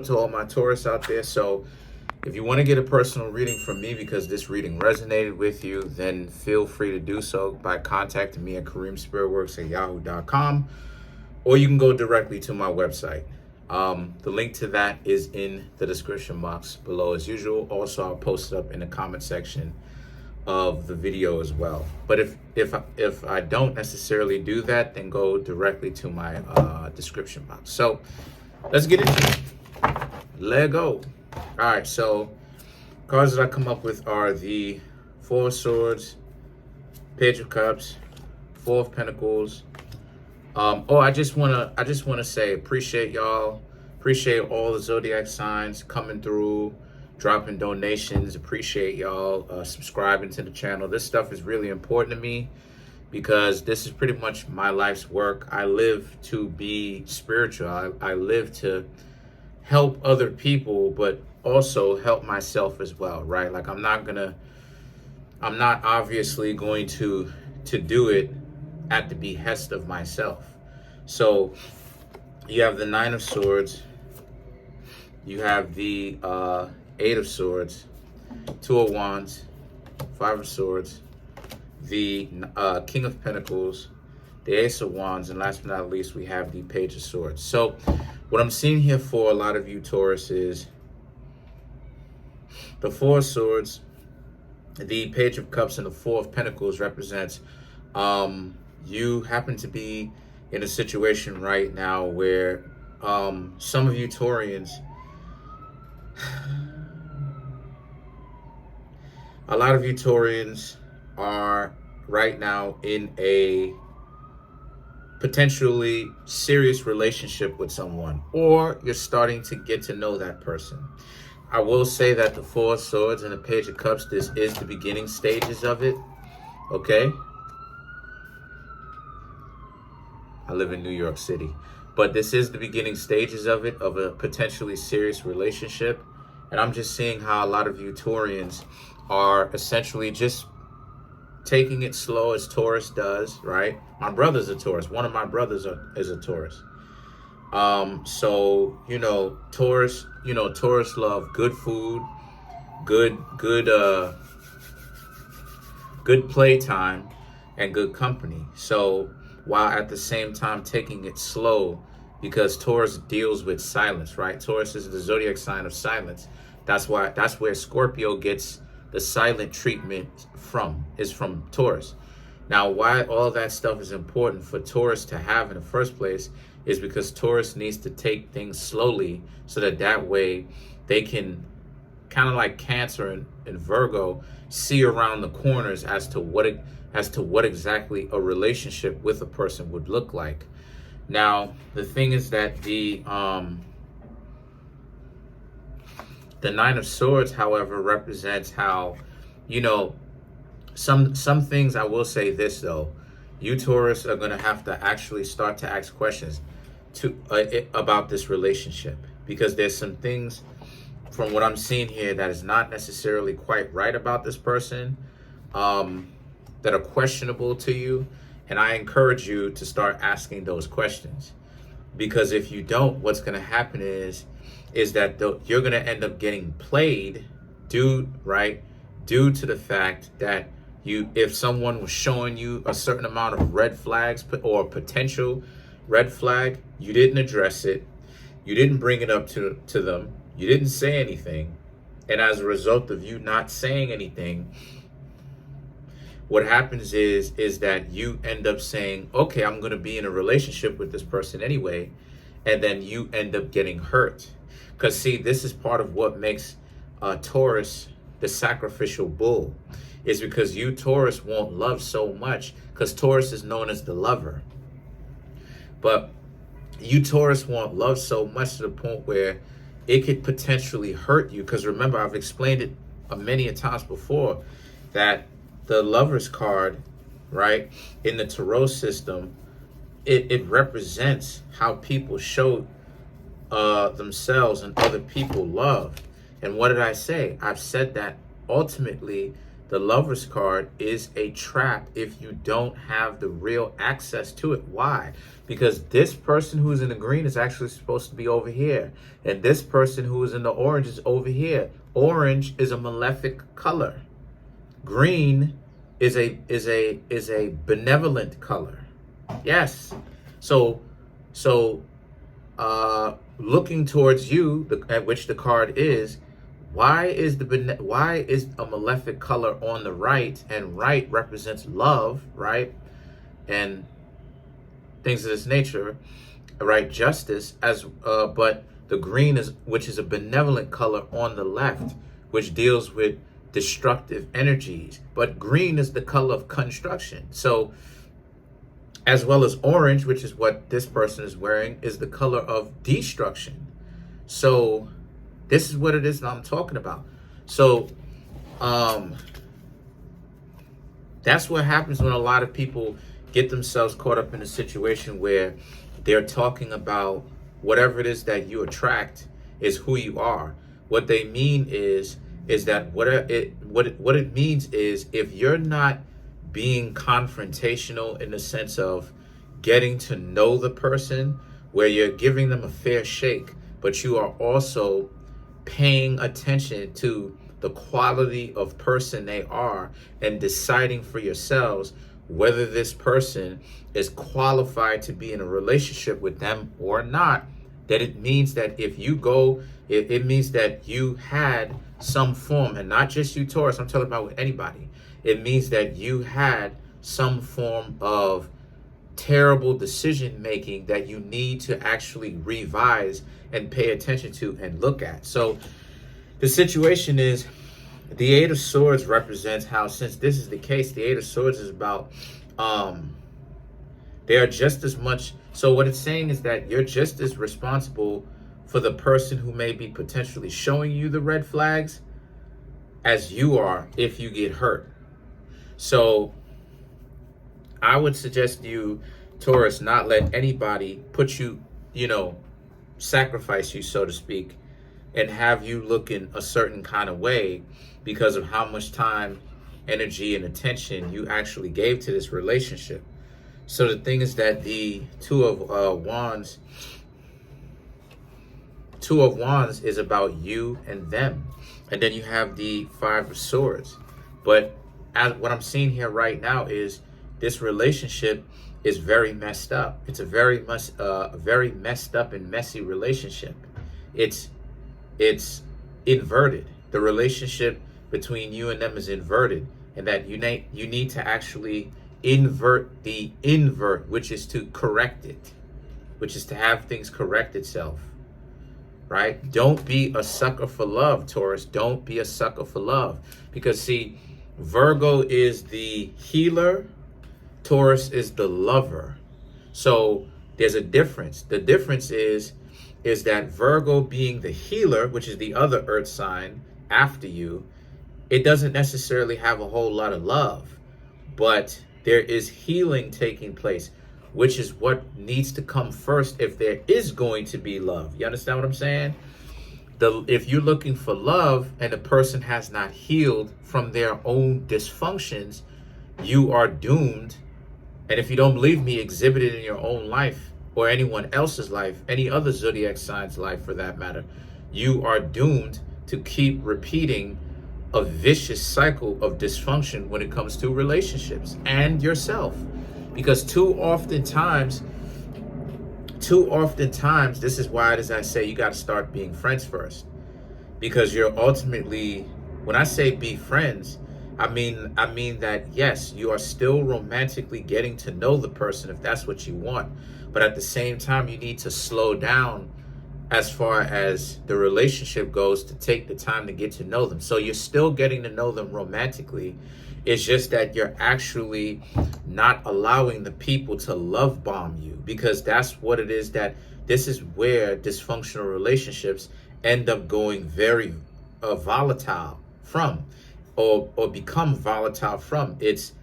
to all my Taurus out there. So if you want to get a personal reading from me because this reading resonated with you, then feel free to do so by contacting me at Kareemspiritworks@yahoo.com, or you can go directly to my website. The link to that is in the description box below as usual. Also, I'll post it up in the comment section of the video as well. But if I don't necessarily do that, then go directly to my description box. So let's get into it. Let go. All right, so cards that I come up with are the Four of Swords, Page of Cups, Four of Pentacles. I just wanna say appreciate y'all. Appreciate all the zodiac signs coming through, dropping donations. Appreciate y'all subscribing to the channel. This stuff is really important to me because this is pretty much my life's work. I live to be spiritual. I live to help other people, but also help myself as well, right? Like I'm not obviously going to do it at the behest of myself. So you have the Nine of Swords, you have the Eight of Swords, Two of Wands, Five of Swords, the King of Pentacles, the Ace of Wands, and last but not least, we have the Page of Swords. So what I'm seeing here for a lot of you Taurus is the Four of Swords, the Page of Cups, and the Four of Pentacles represents you happen to be in a situation right now where some of you Taurians, a lot of you Taurians are right now in a potentially serious relationship with someone, or you're starting to get to know that person. I will say that the Four of Swords and the Page of Cups, this is the beginning stages of it, okay? I live in New York City, but this is the beginning stages of it, of a potentially serious relationship. And I'm just seeing how a lot of you Taurians are essentially just taking it slow as Taurus does, right? My brother's a Taurus. One of my brothers is a Taurus. So, Taurus love good food, good playtime, and good company. So while at the same time taking it slow, because Taurus deals with silence, right? Taurus is the zodiac sign of silence. That's where Scorpio gets the silent treatment from Taurus. Now, why all that stuff is important for Taurus to have in the first place is because Taurus needs to take things slowly so that way they can, kind of like Cancer and Virgo, see around the corners as to what exactly a relationship with a person would look like. Now, the thing is that the Nine of Swords, however, represents how, some things. I will say this though, you Taurus are going to have to actually start to ask questions about this relationship, because there's some things from what I'm seeing here that is not necessarily quite right about this person, that are questionable to you. And I encourage you to start asking those questions, because if you don't, what's going to happen is that you're going to end up getting played due to the fact that if someone was showing you a certain amount of red flags or a potential red flag, you didn't address it, you didn't bring it up to them, you didn't say anything, and as a result of you not saying anything, what happens is that you end up saying, okay, I'm going to be in a relationship with this person anyway, and then you end up getting hurt. Because see, this is part of what makes Taurus the sacrificial bull, is because you Taurus won't love so much, because Taurus is known as the lover. But you Taurus won't love so much to the point where it could potentially hurt you. Because remember, I've explained it many a times before, that the Lover's card, right, in the Tarot system, it represents how people show themselves and other people love. And what did I say? I've said that ultimately the Lover's card is a trap if you don't have the real access to it. Why? Because this person who's in the green is actually supposed to be over here, and this person who is in the orange is over here. Orange is a malefic color. Green is a benevolent color. Yes. So looking towards you, at which the card is, why is a malefic color on the right, and right represents love, right? And things of this nature, right? Justice, but the green is, which is a benevolent color, on the left, which deals with destructive energies. But green is the color of construction. So, as well as orange, which is what this person is wearing, is the color of destruction. So this is what it is that I'm talking about. So that's what happens when a lot of people get themselves caught up in a situation where they're talking about whatever it is that you attract is who you are. What they mean is that what it means is, if you're not being confrontational in the sense of getting to know the person, where you're giving them a fair shake, but you are also paying attention to the quality of person they are and deciding for yourselves whether this person is qualified to be in a relationship with them or not, that it means that if you go, it means that you had some form, and not just you, Taurus, I'm talking about with anybody. It means that you had some form of terrible decision making that you need to actually revise and pay attention to and look at. So the situation is, the Eight of Swords represents how, since this is the case, the Eight of Swords is about they are just as much. So what it's saying is that you're just as responsible for the person who may be potentially showing you the red flags as you are if you get hurt. So I would suggest you, Taurus, not let anybody put you, sacrifice you, so to speak, and have you looking a certain kind of way because of how much time, energy, and attention you actually gave to this relationship. So the thing is that the Two of Wands is about you and them. And then you have the Five of Swords. But what I'm seeing here right now is this relationship is very messed up. It's a very messed up and messy relationship. It's inverted. The relationship between you and them is inverted, and that you need to actually invert the invert, which is to correct it, which is to have things correct itself, right? Don't be a sucker for love, Taurus. Don't be a sucker for love, because see, Virgo is the healer, Taurus is the lover. So there's a difference. The difference is that Virgo, being the healer, which is the other earth sign after you, it doesn't necessarily have a whole lot of love, but there is healing taking place, which is what needs to come first if there is going to be love. You understand what I'm saying? If you're looking for love and the person has not healed from their own dysfunctions, you are doomed. And if you don't believe me, exhibit it in your own life or anyone else's life, any other zodiac sign's life for that matter. You are doomed to keep repeating a vicious cycle of dysfunction when it comes to relationships and yourself. Because too often times, this is why, as I say, you got to start being friends first. Because you're ultimately, when I say be friends, I mean that, yes, you are still romantically getting to know the person if that's what you want. But at the same time, you need to slow down as far as the relationship goes to take the time to get to know them. So you're still getting to know them romantically. It's just that you're actually not allowing the people to love bomb you, because that's what it is. That this is where dysfunctional relationships end up going very volatile from, or become volatile from. It's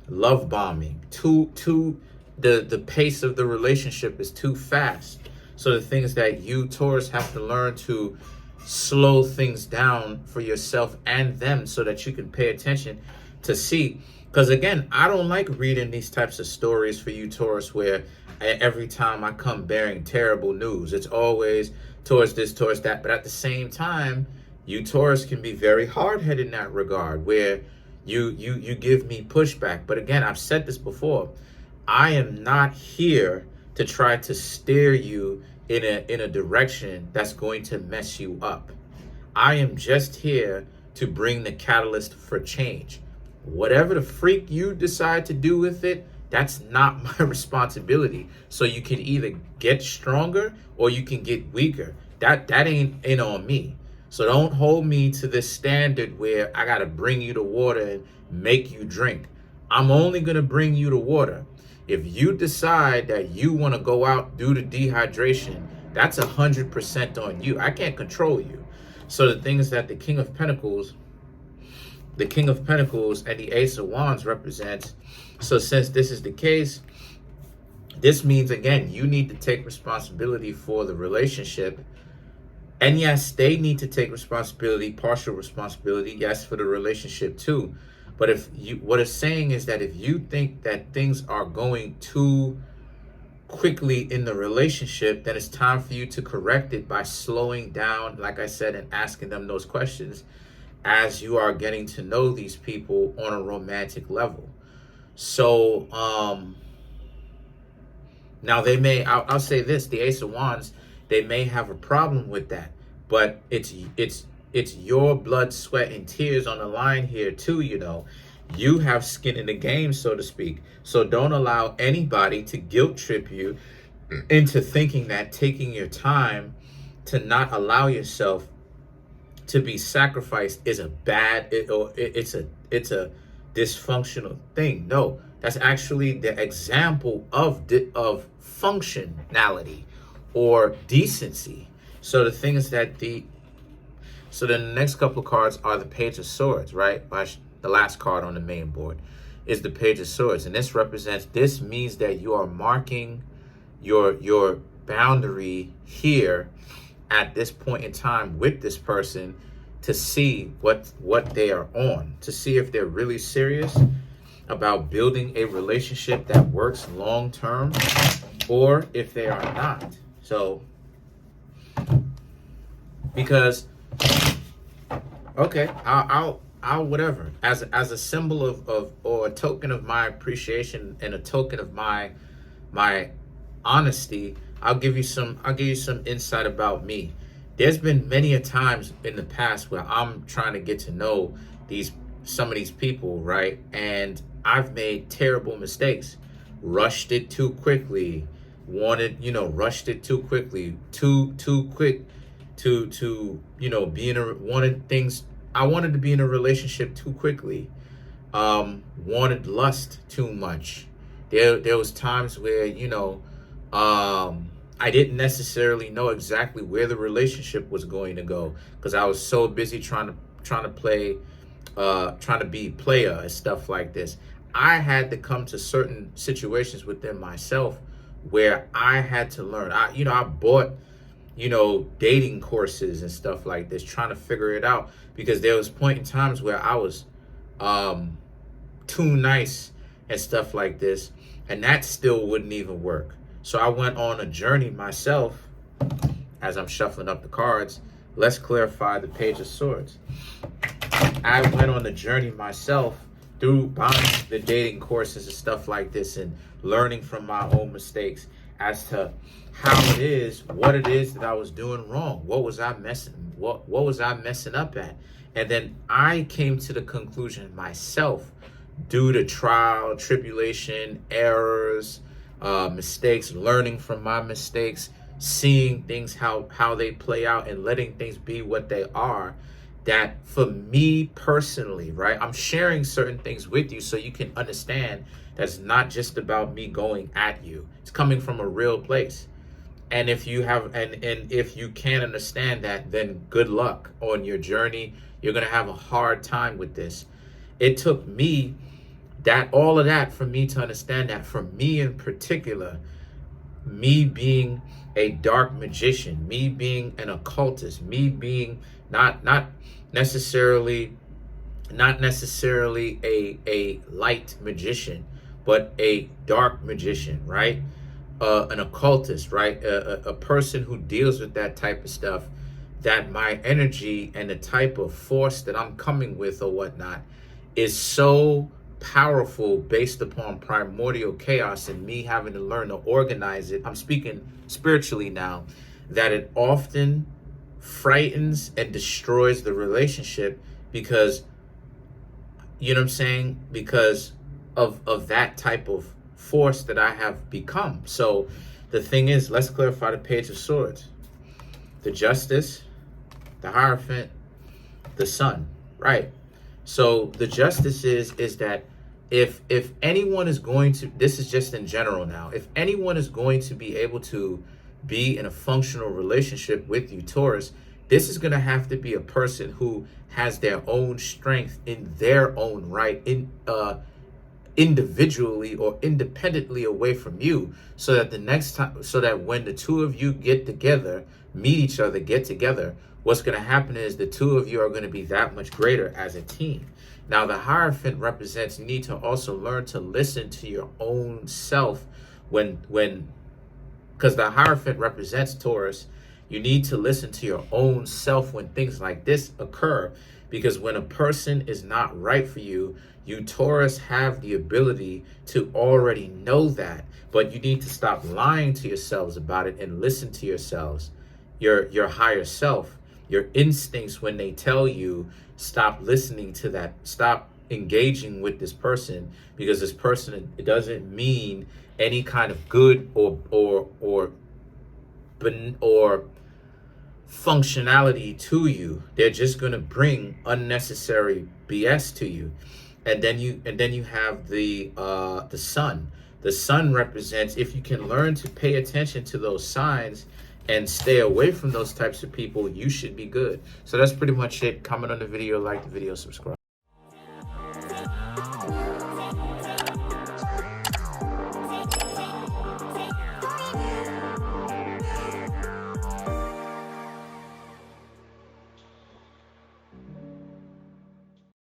love bombing. The pace of the relationship is too fast. So the thing is that you, Taurus, have to learn to slow things down for yourself and them so that you can pay attention to see. Because again, I don't like reading these types of stories for you, Taurus, where every time I come bearing terrible news, it's always towards this, towards that. But at the same time, you, Taurus, can be very hard-headed in that regard, where you give me pushback. But again, I've said this before, I am not here to try to steer you in a direction that's going to mess you up. I am just here to bring the catalyst for change. Whatever the freak you decide to do with it, that's not my responsibility. So you can either get stronger or you can get weaker. That ain't on me. So don't hold me to this standard where I gotta bring you to water and make you drink. I'm only gonna bring you to water. If you decide that you want to go out due to dehydration, that's 100% on you. I can't control you. So the thing is that the King of Pentacles and the Ace of Wands represents. So since this is the case, this means, again, you need to take responsibility for the relationship. And yes, they need to take responsibility, partial responsibility, yes, for the relationship too. But if you, what it's saying is that if you think that things are going too quickly in the relationship, then it's time for you to correct it by slowing down, like I said, and asking them those questions as you are getting to know these people on a romantic level. So now they may, I'll say this, the Ace of Wands, they may have a problem with that, but it's your blood, sweat, and tears on the line here too, you know. You have skin in the game, so to speak. So don't allow anybody to guilt trip you into thinking that taking your time to not allow yourself to be sacrificed is a bad, it's a dysfunctional thing. No, that's actually the example of functionality or decency. So the thing is that so then the next couple of cards are the Page of Swords, right? The last card on the main board is the Page of Swords. And this means that you are marking your boundary here at this point in time with this person to see what they are on, to see if they're really serious about building a relationship that works long term or if they are not. So, because okay, I'll whatever, as a symbol of or a token of my appreciation and a token of my honesty, I'll give you some insight about me. There's been many a times in the past where I'm trying to get to know some of these people, right? And I've made terrible mistakes. Rushed it too quickly. Rushed it too quickly. Too quick to I wanted to be in a relationship too quickly. Wanted lust too much. There was times where, I didn't necessarily know exactly where the relationship was going to go because I was so busy trying to be player and stuff like this. I had to come to certain situations within myself where I had to learn. I bought, dating courses and stuff like this, trying to figure it out because there was point in times where I was too nice and stuff like this, and that still wouldn't even work. So I went on a journey myself. As I'm shuffling up the cards, let's clarify the Page of Swords. I went on a journey myself through buying the dating courses and stuff like this and learning from my own mistakes as to what it is that I was doing wrong. What was I messing up at? And then I came to the conclusion myself, due to trial, tribulation, errors, mistakes, learning from my mistakes, seeing things how they play out and letting things be what they are, that for me personally, right, I'm sharing certain things with you so you can understand that's not just about me going at you. It's coming from a real place. And if you if you can't understand that, then good luck on your journey. You're going to have a hard time with this. It took me all of that for me to understand that. For me in particular, me being a dark magician, me being an occultist, me being not necessarily a light magician, but a dark magician, right? An occultist, right? A person who deals with that type of stuff, that my energy and the type of force that I'm coming with or whatnot is so powerful based upon primordial chaos and me having to learn to organize it. I'm speaking spiritually now, that it often frightens and destroys the relationship because, you know what I'm saying? Because of that type of force that I have become. So the thing is, let's clarify the Page of Swords. The Justice, the Hierophant, the Sun, right? So the Justice is that if anyone is going to, this is just in general now, if anyone is going to be able to be in a functional relationship with you, Taurus, this is going to have to be a person who has their own strength in their own right, individually or independently away from you, so that the next time, so that when the two of you get together, meet each other, get together, what's going to happen is the two of you are going to be that much greater as a team. Now, the Hierophant represents you need to also learn to listen to your own self when because the Hierophant represents Taurus. You need to listen to your own self when things like this occur, because when a person is not right for you, you Taurus have the ability to already know that, but you need to stop lying to yourselves about it and listen to yourselves, your higher self, your instincts when they tell you stop listening to that, stop engaging with this person, because this person, it doesn't mean any kind of good or functionality to you. They're just going to bring unnecessary BS to you. And then you have the Sun. The Sun represents, if you can learn to pay attention to those signs and stay away from those types of people, you should be good. So that's pretty much it. Comment on the video, like the video, subscribe.